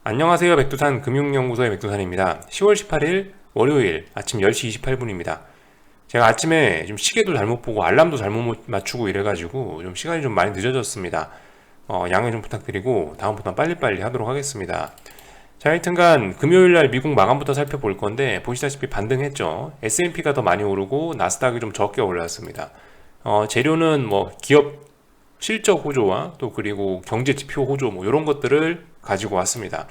안녕하세요. 백두산 금융연구소의 백두산입니다. 10월 18일 월요일 아침 10시 28분입니다. 제가 아침에 좀 시계도 잘못 보고 알람도 잘못 맞추고 이래가지고 좀 시간이 좀 많이 늦어졌습니다. 양해 좀 부탁드리고 다음부터 빨리빨리 하도록 하겠습니다. 자, 하여튼간 금요일날 미국 마감부터 살펴볼 건데 보시다시피 반등했죠. S&P가 더 많이 오르고 나스닥이 좀 적게 올랐습니다. 재료는 뭐 기업 실적 호조와 또 그리고 경제 지표 호조 뭐 이런 것들을 가지고 왔습니다.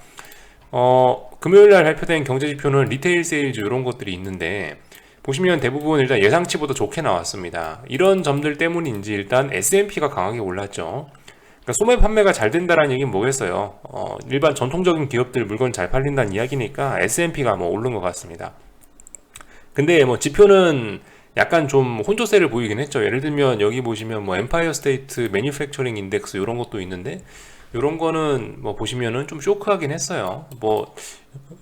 금요일날 발표된 경제 지표는 리테일 세일즈 이런 것들이 있는데 보시면 대부분 일단 예상치보다 좋게 나왔습니다. 이런 점들 때문인지 일단 S&P가 강하게 올랐죠. 그러니까 소매 판매가 잘 된다라는 얘기는 뭐겠어요? 일반 전통적인 기업들 물건 잘 팔린다는 이야기니까 S&P가 뭐 오른 것 같습니다. 근데 뭐 지표는 약간 좀 혼조세를 보이긴 했죠. 예를 들면 여기 보시면 뭐 엠파이어 스테이트 매니팩처링 인덱스 이런 것도 있는데 이런 거는 뭐 보시면은 좀 쇼크하긴 했어요. 뭐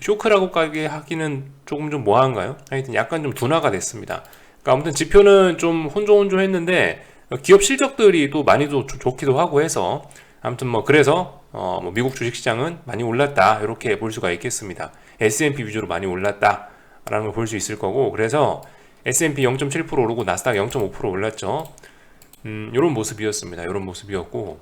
쇼크라고까지 하기는 조금 좀 뭐한가요? 하여튼 약간 좀 둔화가 됐습니다. 그러니까 아무튼 지표는 좀 혼조했는데 기업 실적들이 또 많이 좋기도 하고 해서 아무튼 뭐 그래서 뭐 미국 주식시장은 많이 올랐다 이렇게 볼 수가 있겠습니다. S&P 위주로 많이 올랐다라는 걸 볼 수 있을 거고 그래서 S&P 0.7% 오르고 나스닥 0.5% 올랐죠. 이런 모습이었습니다. 이런 모습이었고,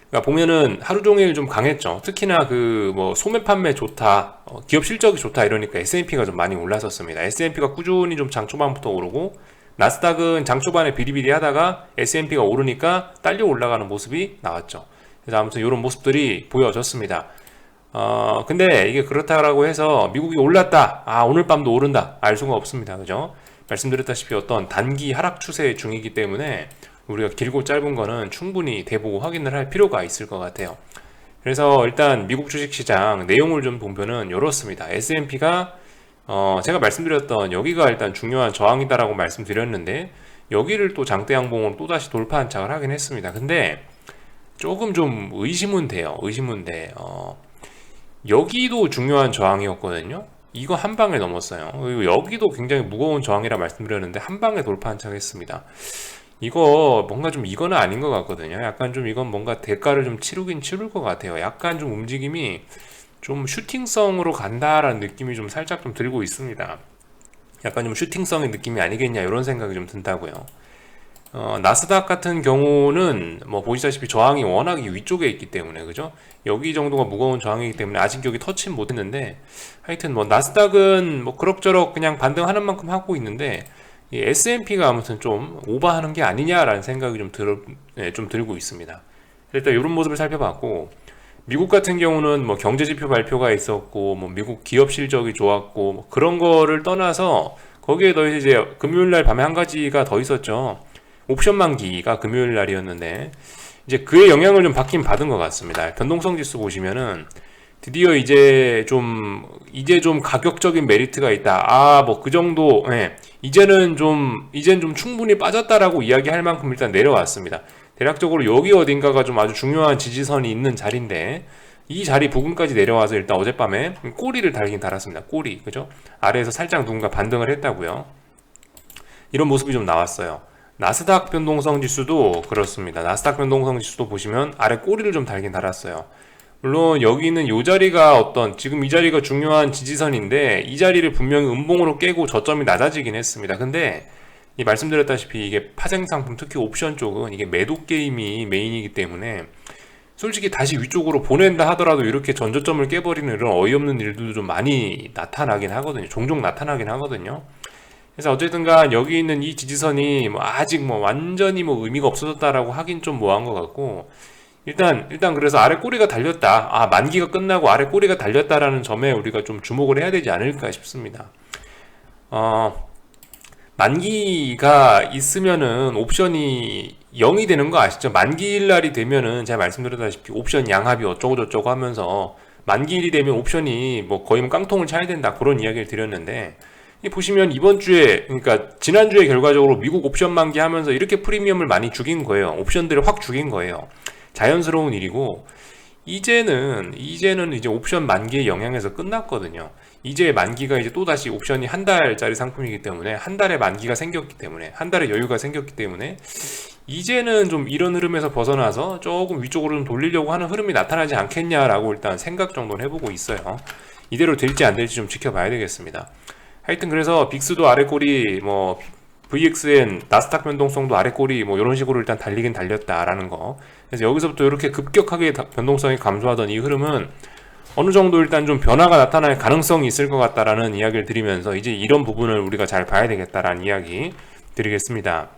그러니까 보면은 하루 종일 좀 강했죠. 특히나 그 뭐 소매 판매 좋다, 기업 실적이 좋다 이러니까 S&P가 좀 많이 올랐었습니다. S&P가 꾸준히 좀 장 초반부터 오르고, 나스닥은 장 초반에 비리비리하다가 S&P가 오르니까 딸려 올라가는 모습이 나왔죠. 그래서 아무튼 이런 모습들이 보여졌습니다. 근데 이게 그렇다라고 해서 미국이 올랐다, 오늘 밤도 오른다 알 수가 없습니다. 그죠? 말씀드렸다시피 어떤 단기 하락 추세 중이기 때문에 우리가 길고 짧은 거는 충분히 대보고 확인을 할 필요가 있을 것 같아요. 그래서 일단 미국 주식시장 내용을 좀 보면은 이렇습니다. S&P가 제가 말씀드렸던 여기가 일단 중요한 저항이다라고 말씀드렸는데 여기를 또 장대 양봉으로 또다시 돌파 한착을 하긴 했습니다. 근데 조금 좀 의심은 돼요. 의심은 돼. 여기도 중요한 저항이었거든요. 이거 한 방에 넘었어요. 그리고 여기도 굉장히 무거운 저항이라 말씀드렸는데 한 방에 돌파 한착했습니다. 이거 뭔가 좀 이거는 아닌 것 같거든요. 약간 좀 이건 뭔가 대가를 좀 치르긴 치를 것 같아요. 약간 좀 움직임이 좀 슈팅성으로 간다라는 느낌이 좀 살짝 좀 들고 있습니다. 약간 좀 슈팅성의 느낌이 아니겠냐 이런 생각이 좀 든다고요. 나스닥 같은 경우는 뭐 보시다시피 저항이 워낙 위쪽에 있기 때문에 그죠? 여기 정도가 무거운 저항이기 때문에 아직 여기 터치 못했는데 하여튼 뭐 나스닥은 뭐 그럭저럭 그냥 반등하는 만큼 하고 있는데 이 S&P가 아무튼 좀 오버하는 게 아니냐라는 생각이 좀 들고 있습니다. 일단 이런 모습을 살펴봤고 미국 같은 경우는 뭐 경제지표 발표가 있었고 뭐 미국 기업 실적이 좋았고 뭐 그런 거를 떠나서 거기에 더해서 이제 금요일날 밤에 한 가지가 더 있었죠. 옵션 만기가 금요일 날이었는데 이제 그의 영향을 좀 받긴 받은 것 같습니다. 변동성 지수 보시면은 드디어 이제 좀 가격적인 메리트가 있다. 뭐 그 정도, 이제는 좀 충분히 빠졌다라고 이야기할 만큼 일단 내려왔습니다. 대략적으로 여기 어딘가가 좀 아주 중요한 지지선이 있는 자리인데 이 자리 부근까지 내려와서 일단 어젯밤에 꼬리를 달긴 달았습니다. 꼬리, 그죠? 아래에서 살짝 누군가 반등을 했다고요. 이런 모습이 좀 나왔어요. 나스닥 변동성 지수도 그렇습니다. 나스닥 변동성 지수도 보시면 아래 꼬리를 좀 달긴 달았어요. 물론 여기는 이 자리가 지금 이 자리가 중요한 지지선인데 이 자리를 분명히 음봉으로 깨고 저점이 낮아지긴 했습니다. 근데 말씀드렸다시피 이게 파생 상품 특히 옵션 쪽은 이게 매도 게임이 메인이기 때문에 솔직히 다시 위쪽으로 보낸다 하더라도 이렇게 전저점을 깨버리는 이런 어이없는 일들도 좀 많이 나타나긴 하거든요. 종종 나타나긴 하거든요. 그래서 어쨌든간 여기 있는 이 지지선이 뭐 아직 뭐 완전히 뭐 의미가 없어졌다라고 하긴 좀 뭐한 것 같고 일단 그래서 아래 꼬리가 달렸다. 만기가 끝나고 아래 꼬리가 달렸다라는 점에 우리가 좀 주목을 해야 되지 않을까 싶습니다. 만기가 있으면은 옵션이 0이 되는 거 아시죠? 만기일 날이 되면은 제가 말씀드렸다시피 옵션 양합이 어쩌고저쩌고 하면서 만기일이 되면 옵션이 뭐 거의 깡통을 차야 된다 그런 이야기를 드렸는데 보시면 이번 주에 그러니까 지난주에 결과적으로 미국 옵션 만기하면서 이렇게 프리미엄을 많이 죽인 거예요. 옵션들을 확 죽인 거예요. 자연스러운 일이고 이제는 이제 옵션 만기의 영향에서 끝났거든요. 이제 만기가 이제 또다시 옵션이 한 달짜리 상품이기 때문에 한 달에 만기가 생겼기 때문에 한 달에 여유가 생겼기 때문에 이제는 좀 이런 흐름에서 벗어나서 조금 위쪽으로 좀 돌리려고 하는 흐름이 나타나지 않겠냐라고 일단 생각 정도는 해보고 있어요. 이대로 될지 안 될지 좀 지켜봐야 되겠습니다. 하여튼 그래서 빅스도 아래 꼬리, 뭐 VXN 나스닥 변동성도 아래 꼬리, 뭐 이런 식으로 일단 달리긴 달렸다라는 거. 그래서 여기서부터 이렇게 급격하게 변동성이 감소하던 이 흐름은 어느 정도 일단 좀 변화가 나타날 가능성이 있을 것 같다라는 이야기를 드리면서 이제 이런 부분을 우리가 잘 봐야 되겠다라는 이야기 드리겠습니다.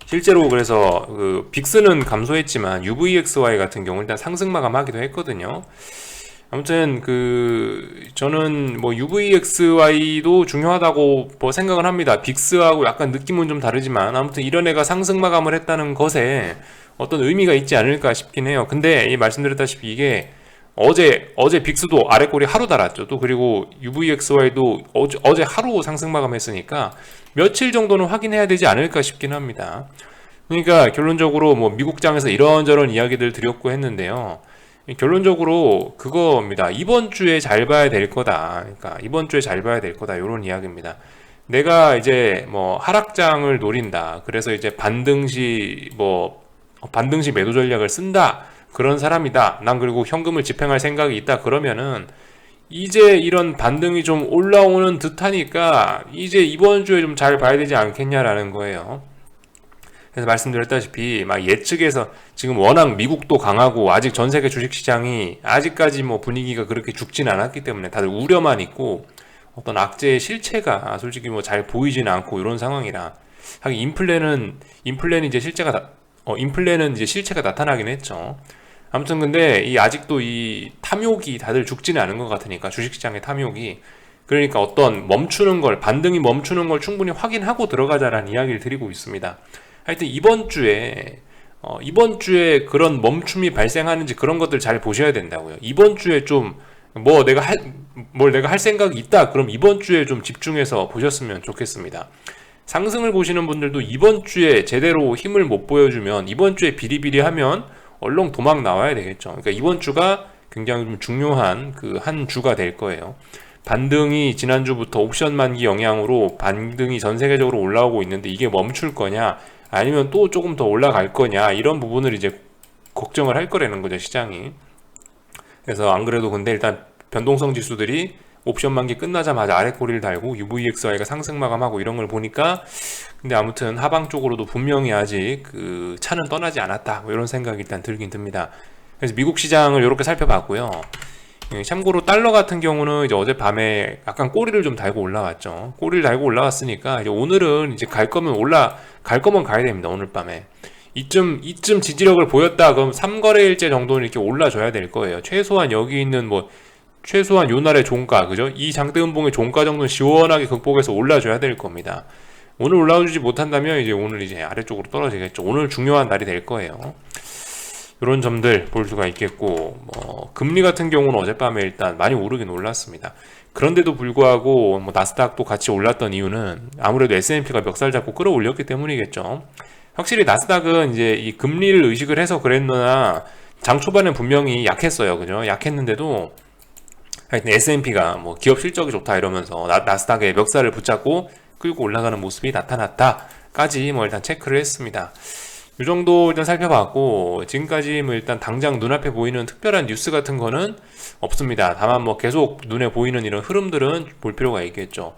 실제로 그래서 그 빅스는 감소했지만 UVXY 같은 경우 일단 상승 마감하기도 했거든요. 아무튼 저는 뭐 UVXY도 중요하다고 뭐 생각을 합니다. 빅스하고 약간 느낌은 좀 다르지만 아무튼 이런 애가 상승 마감을 했다는 것에 어떤 의미가 있지 않을까 싶긴 해요. 근데 이 말씀드렸다시피 이게 어제 빅스도 아래꼬리 하루 달았죠. 또 그리고 UVXY도 어제 하루 상승 마감했으니까 며칠 정도는 확인해야 되지 않을까 싶긴 합니다. 그러니까 결론적으로 뭐 미국장에서 이런저런 이야기들 드렸고 했는데요. 결론적으로 그거입니다. 이번 주에 잘 봐야 될 거다. 그러니까 이번 주에 잘 봐야 될 거다. 이런 이야기입니다. 내가 이제 뭐 하락장을 노린다. 그래서 이제 반등시 매도 전략을 쓴다. 그런 사람이다. 난 그리고 현금을 집행할 생각이 있다. 그러면은 이제 이런 반등이 좀 올라오는 듯하니까 이제 이번 주에 좀 잘 봐야 되지 않겠냐라는 거예요. 그래서 말씀드렸다시피 막 예측에서 지금 워낙 미국도 강하고 아직 전 세계 주식시장이 아직까지 뭐 분위기가 그렇게 죽진 않았기 때문에 다들 우려만 있고 어떤 악재의 실체가 솔직히 뭐 잘 보이지는 않고 이런 상황이라 하긴 인플레는 이제 실체가 나타나긴 했죠. 아무튼 근데 아직도 이 탐욕이 다들 죽지는 않은 것 같으니까 주식시장의 탐욕이 그러니까 어떤 반등이 멈추는 걸 충분히 확인하고 들어가자라는 이야기를 드리고 있습니다. 하여튼 이번 주에 그런 멈춤이 발생하는지 그런 것들 잘 보셔야 된다고요. 이번 주에 좀 내가 할 생각이 있다. 그럼 이번 주에 좀 집중해서 보셨으면 좋겠습니다. 상승을 보시는 분들도 이번 주에 제대로 힘을 못 보여주면 이번 주에 비리비리하면 얼른 도망 나와야 되겠죠. 그러니까 이번 주가 굉장히 좀 중요한 한 주가 될 거예요. 반등이 지난주부터 옵션 만기 영향으로 반등이 전 세계적으로 올라오고 있는데 이게 멈출 거냐 아니면 또 조금 더 올라갈 거냐 이런 부분을 이제 걱정을 할 거라는 거죠, 시장이. 그래서 안 그래도 근데 일단 변동성 지수들이 옵션 만기 끝나자마자 아래 꼬리를 달고 UVXY가 상승 마감하고 이런 걸 보니까 근데 아무튼 하방 쪽으로도 분명히 아직 차는 떠나지 않았다 뭐 이런 생각이 일단 들긴 듭니다. 그래서 미국 시장을 이렇게 살펴봤고요. 참고로 달러 같은 경우는 이제 어젯밤에 약간 꼬리를 좀 달고 올라왔죠. 꼬리를 달고 올라왔으니까 이제 오늘은 이제 갈 거면 가야 됩니다. 오늘 밤에 이쯤 지지력을 보였다 그럼 3거래일째 정도는 이렇게 올라줘야 될 거예요. 최소한 여기 있는 최소한 요 날의 종가, 그죠? 이 장대음봉의 종가 정도는 시원하게 극복해서 올라줘야 될 겁니다. 오늘 올라오지 못한다면 이제 오늘 이제 아래쪽으로 떨어지겠죠. 오늘 중요한 날이 될 거예요. 이런 점들 볼 수가 있겠고, 금리 같은 경우는 어젯밤에 일단 많이 오르긴 올랐습니다. 그런데도 불구하고 나스닥도 같이 올랐던 이유는 아무래도 S&P가 멱살 잡고 끌어올렸기 때문이겠죠. 확실히 나스닥은 이제 이 금리를 의식을 해서 그랬느나 장 초반에 분명히 약했어요. 그죠? 약했는데도 하여튼 S&P가 기업 실적이 좋다 이러면서 나스닥의 멱살을 붙잡고 끌고 올라가는 모습이 나타났다까지 일단 체크를 했습니다. 이 정도 일단 살펴봤고 지금까지 일단 당장 눈앞에 보이는 특별한 뉴스 같은 거는 없습니다. 다만 계속 눈에 보이는 이런 흐름들은 볼 필요가 있겠죠.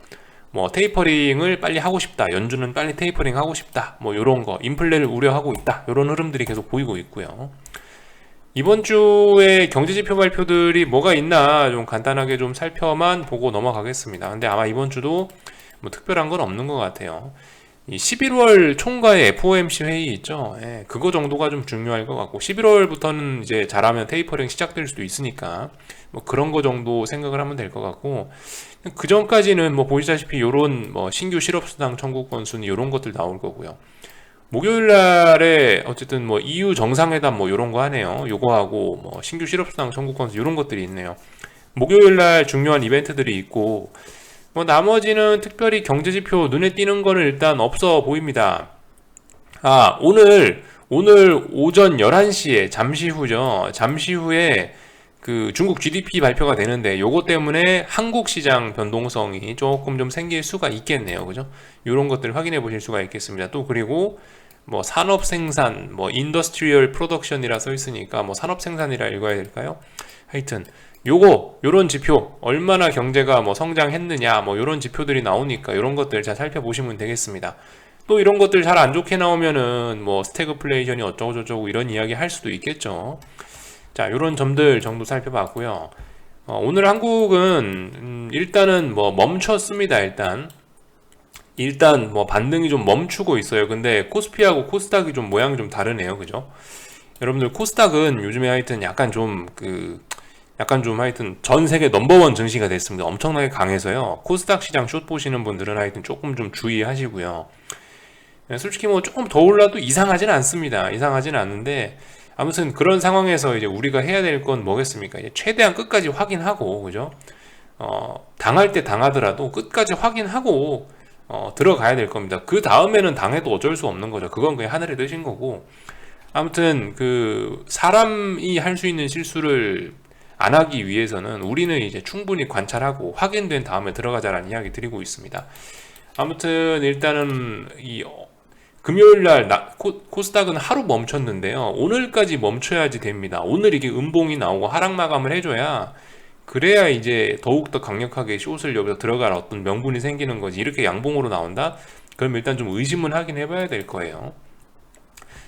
테이퍼링을 빨리 하고 싶다. 연준은 빨리 테이퍼링 하고 싶다. 요런 거 인플레를 우려하고 있다. 요런 흐름들이 계속 보이고 있고요. 이번 주에 경제지표 발표들이 뭐가 있나 좀 간단하게 좀 살펴만 보고 넘어가겠습니다. 근데 아마 이번 주도 특별한 건 없는 것 같아요. 이 11월 총괄의 FOMC 회의 있죠. 그거 정도가 좀 중요할 것 같고 11월부터는 이제 잘하면 테이퍼링 시작될 수도 있으니까 그런 거 정도 생각을 하면 될 것 같고 그 전까지는 보시다시피 요런 신규 실업수당 청구권 순위 요런 것들 나올 거고요. 목요일 날에 어쨌든 EU 정상회담 요런 거 하네요. 요거 하고 신규 실업수당 청구권 요런 것들이 있네요. 목요일 날 중요한 이벤트들이 있고 나머지는 특별히 경제지표 눈에 띄는 거는 일단 없어 보입니다. 오늘 오전 11시에 잠시 후죠. 잠시 후에 중국 GDP 발표가 되는데 요거 때문에 한국 시장 변동성이 조금 좀 생길 수가 있겠네요. 그죠? 요런 것들 확인해 보실 수가 있겠습니다. 또 그리고 뭐 산업 생산, 뭐 인더스트리얼 프로덕션이라 써 있으니까 뭐 산업 생산이라 읽어야 될까요? 하여튼 요런 지표, 얼마나 경제가 뭐 성장했느냐, 뭐 요런 지표들이 나오니까 요런 것들 잘 살펴보시면 되겠습니다. 또 이런 것들 잘 안 좋게 나오면은 뭐 스태그플레이션이 어쩌고 저쩌고 이런 이야기 할 수도 있겠죠. 자, 요런 점들 정도 살펴봤고요. 오늘 한국은 일단은 뭐 멈췄습니다. 일단 뭐 반등이 좀 멈추고 있어요. 근데 코스피하고 코스닥이 좀 모양이 좀 다르네요. 그죠? 여러분들 코스닥은 요즘에 하여튼 약간 좀 하여튼 전 세계 넘버원 증시가 됐습니다. 엄청나게 강해서요. 코스닥 시장 숏 보시는 분들은 하여튼 조금 좀 주의하시고요. 솔직히 뭐 조금 더 올라도 이상하진 않습니다. 이상하진 않는데 아무튼 그런 상황에서 이제 우리가 해야 될 건 뭐겠습니까? 이제 최대한 끝까지 확인하고, 그죠? 당할 때 당하더라도 끝까지 확인하고 들어가야 될 겁니다. 그 다음에는 당해도 어쩔 수 없는 거죠. 그건 그냥 하늘의 뜻인 거고. 아무튼 그 사람이 할 수 있는 실수를 안 하기 위해서는 우리는 이제 충분히 관찰하고 확인된 다음에 들어가자라는 이야기 드리고 있습니다. 아무튼 일단은 이 금요일날 코스닥은 하루 멈췄는데요. 오늘까지 멈춰야지 됩니다. 오늘 이게 음봉이 나오고 하락 마감을 해줘야, 그래야 이제 더욱더 강력하게 숏을 여기서 들어갈 어떤 명분이 생기는 거지. 이렇게 양봉으로 나온다? 그럼 일단 좀 의심은 하긴 해봐야 될 거예요.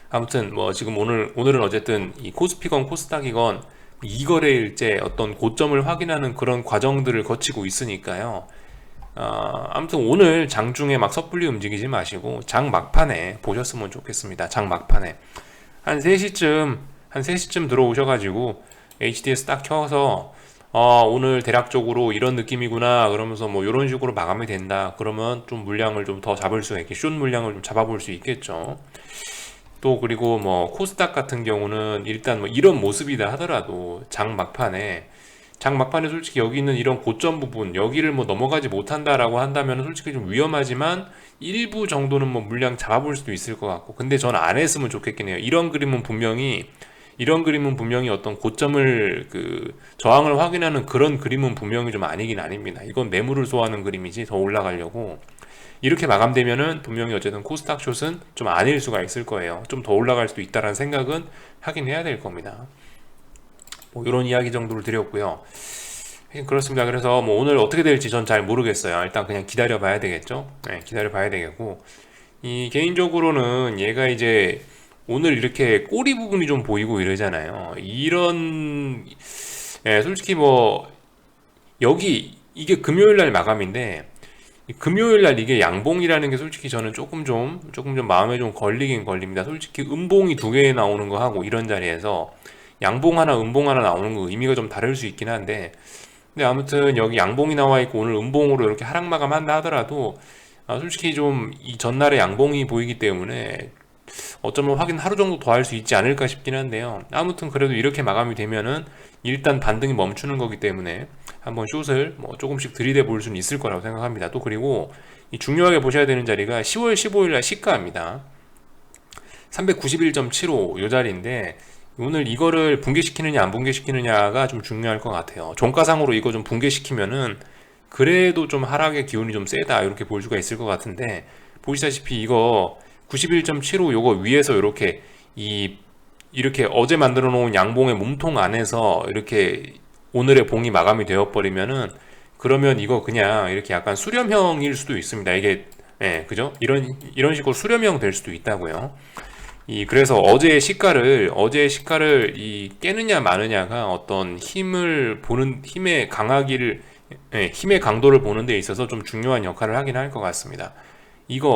아무튼 뭐 지금 오늘은 어쨌든 이 코스피건 코스닥이건 이거래일째 어떤 고점을 확인하는 그런 과정들을 거치고 있으니까요. 아무튼 오늘 장중에 막 섣불리 움직이지 마시고 장 막판에 보셨으면 좋겠습니다. 장 막판에 한 3시쯤 들어오셔가지고 HDS 딱 켜서 오늘 대략적으로 이런 느낌이구나 그러면서 뭐 이런 식으로 마감이 된다 그러면 좀 물량을 좀 더 잡을 수 있게, 숏 물량을 좀 잡아볼 수 있겠죠. 또 그리고 뭐 코스닥 같은 경우는 일단 뭐 이런 모습이다 하더라도 장 막판에 솔직히 여기 있는 이런 고점 부분 여기를 뭐 넘어가지 못한다라고 한다면 솔직히 좀 위험하지만 일부 정도는 뭐 물량 잡아볼 수도 있을 것 같고, 근데 전 안 했으면 좋겠긴 해요. 이런 그림은 분명히 어떤 고점을 저항을 확인하는 그런 그림은 분명히 좀 아니긴 아닙니다. 이건 매물을 소화하는 그림이지 더 올라가려고 이렇게 마감되면은 분명히 어쨌든 코스닥 숏은 좀 아닐 수가 있을 거예요. 좀 더 올라갈 수도 있다라는 생각은 하긴 해야 될 겁니다. 뭐 이런 이야기 정도를 드렸고요. 그렇습니다. 그래서 뭐 오늘 어떻게 될지 전 잘 모르겠어요. 일단 그냥 기다려 봐야 되겠죠. 네, 기다려 봐야 되겠고, 이 개인적으로는 얘가 이제 오늘 이렇게 꼬리 부분이 좀 보이고 이러잖아요. 솔직히 뭐 이게 금요일 날 마감인데, 금요일 날 이게 양봉이라는 게 솔직히 저는 조금 좀 마음에 좀 걸리긴 걸립니다. 솔직히 음봉이 두 개 나오는 거 하고 이런 자리에서 양봉 하나 음봉 하나 나오는 거 의미가 좀 다를 수 있긴 한데, 근데 아무튼 여기 양봉이 나와 있고 오늘 음봉으로 이렇게 하락 마감한다 하더라도 솔직히 좀 이 전날에 양봉이 보이기 때문에 어쩌면 확인 하루 정도 더 할 수 있지 않을까 싶긴 한데요. 아무튼 그래도 이렇게 마감이 되면은 일단 반등이 멈추는 거기 때문에 한번 숏을 뭐 조금씩 들이대 볼 수는 있을 거라고 생각합니다. 또 그리고 이 중요하게 보셔야 되는 자리가 10월 15일 날 시가입니다. 391.75 요 자리인데 오늘 이거를 붕괴시키느냐 안 붕괴시키느냐가 좀 중요할 것 같아요. 종가상으로 이거 좀 붕괴시키면은 그래도 좀 하락의 기운이 좀 세다 이렇게 볼 수가 있을 것 같은데, 보시다시피 이거 91.75 요거 위에서 이렇게 어제 만들어 놓은 양봉의 몸통 안에서 이렇게 오늘의 봉이 마감이 되어 버리면은, 그러면 이거 그냥 이렇게 약간 수렴형일 수도 있습니다. 이게 그죠? 이런 식으로 수렴형 될 수도 있다고요. 그래서 어제의 시가를 깨느냐 마느냐가 어떤 힘의 강도를 보는 데 있어서 좀 중요한 역할을 하긴 할 것 같습니다. 이거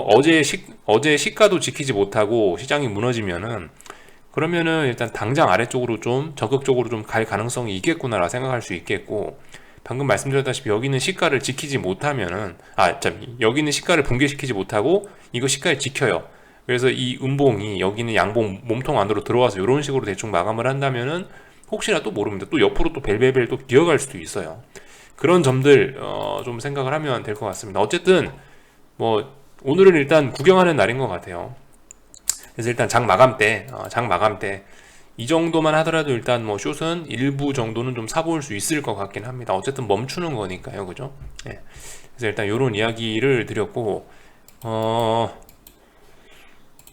어제 시가도 지키지 못하고 시장이 무너지면은, 그러면은 일단 당장 아래쪽으로 좀 적극적으로 좀 갈 가능성이 있겠구나라 생각할 수 있겠고, 방금 말씀드렸다시피 여기 있는 시가를 지키지 못하면은 여기 있는 시가를 붕괴시키지 못하고 이거 시가를 지켜요. 그래서 이 음봉이 여기 있는 양봉 몸통 안으로 들어와서 이런 식으로 대충 마감을 한다면은 혹시나 또 모릅니다. 또 옆으로 또 벨벨벨 또 기어갈 수도 있어요. 그런 점들 좀 생각을 하면 될 것 같습니다. 어쨌든 뭐 오늘은 일단 구경하는 날인 것 같아요. 그래서 일단 장 마감 때 이 정도만 하더라도 일단 뭐 숏은 일부 정도는 좀 사볼 수 있을 것 같긴 합니다. 어쨌든 멈추는 거니까요, 그죠? 그래서 일단 이런 이야기를 드렸고,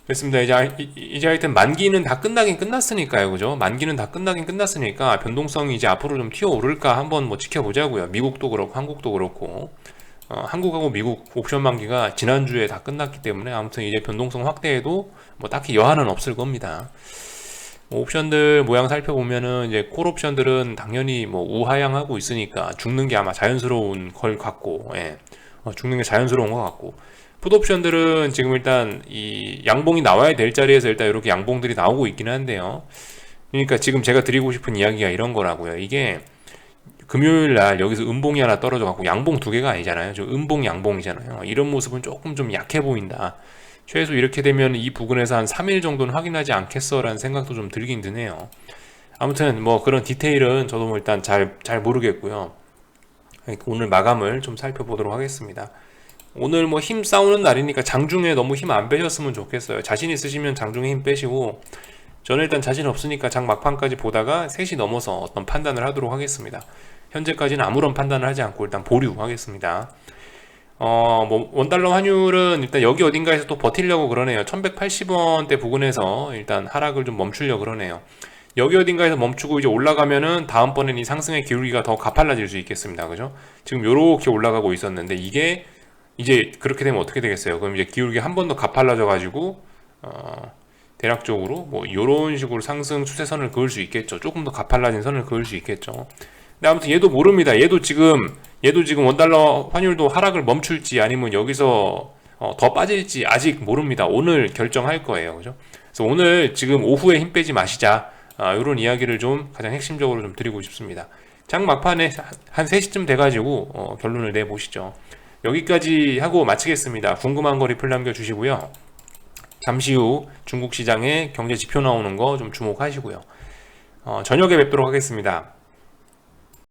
됐습니다. 이제 하여튼 만기는 다 끝나긴 끝났으니까요. 그죠? 만기는 다 끝나긴 끝났으니까 변동성이 이제 앞으로 좀 튀어오를까 한번 뭐 지켜보자고요. 미국도 그렇고 한국도 그렇고. 한국하고 미국 옵션 만기가 지난주에 다 끝났기 때문에 아무튼 이제 변동성 확대에도 뭐 딱히 여한은 없을 겁니다. 뭐 옵션들 모양 살펴보면은 이제 콜 옵션들은 당연히 뭐 우하향하고 있으니까 죽는 게 아마 자연스러운 걸 같고, 예. 죽는 게 자연스러운 것 같고. 풋옵션들은 지금 일단 이 양봉이 나와야 될 자리에서 일단 이렇게 양봉들이 나오고 있기는 한데요. 그러니까 지금 제가 드리고 싶은 이야기가 이런 거라고요. 이게 금요일 날 여기서 음봉이 하나 떨어져 갖고 양봉 두 개가 아니잖아요. 저 음봉 양봉이잖아요. 이런 모습은 조금 좀 약해 보인다. 최소 이렇게 되면 이 부근에서 한 3일 정도는 확인하지 않겠어 라는 생각도 좀 들긴 드네요. 아무튼 뭐 그런 디테일은 저도 뭐 일단 잘 모르겠고요. 오늘 마감을 좀 살펴보도록 하겠습니다. 오늘 뭐 힘 싸우는 날이니까 장중에 너무 힘 안 빼셨으면 좋겠어요. 자신 있으시면 장중에 힘 빼시고, 저는 일단 자신 없으니까 장 막판까지 보다가 3시 넘어서 어떤 판단을 하도록 하겠습니다. 현재까지는 아무런 판단을 하지 않고 일단 보류하겠습니다. 뭐 원달러 환율은 일단 여기 어딘가에서 또 버티려고 그러네요. 1180원대 부근에서 일단 하락을 좀 멈추려고 그러네요. 여기 어딘가에서 멈추고 이제 올라가면은 다음번엔 이 상승의 기울기가 더 가팔라질 수 있겠습니다. 그죠? 지금 요렇게 올라가고 있었는데 이게 이제 그렇게 되면 어떻게 되겠어요? 그럼 이제 기울기 한 번 더 가팔라져 가지고 대략적으로 뭐 이런 식으로 상승 추세선을 그을 수 있겠죠. 조금 더 가팔라진 선을 그을 수 있겠죠. 근데 아무튼 얘도 모릅니다. 얘도 지금 원달러 환율도 하락을 멈출지 아니면 여기서 더 빠질지 아직 모릅니다. 오늘 결정할 거예요. 그죠? 그래서 오늘 지금 오후에 힘 빼지 마시자. 이런 이야기를 좀 가장 핵심적으로 좀 드리고 싶습니다. 장 막판에 한 3시쯤 돼가지고 결론을 내보시죠. 여기까지 하고 마치겠습니다. 궁금한 거 리플 남겨주시고요. 잠시 후 중국 시장의 경제 지표 나오는 거 좀 주목하시고요. 저녁에 뵙도록 하겠습니다.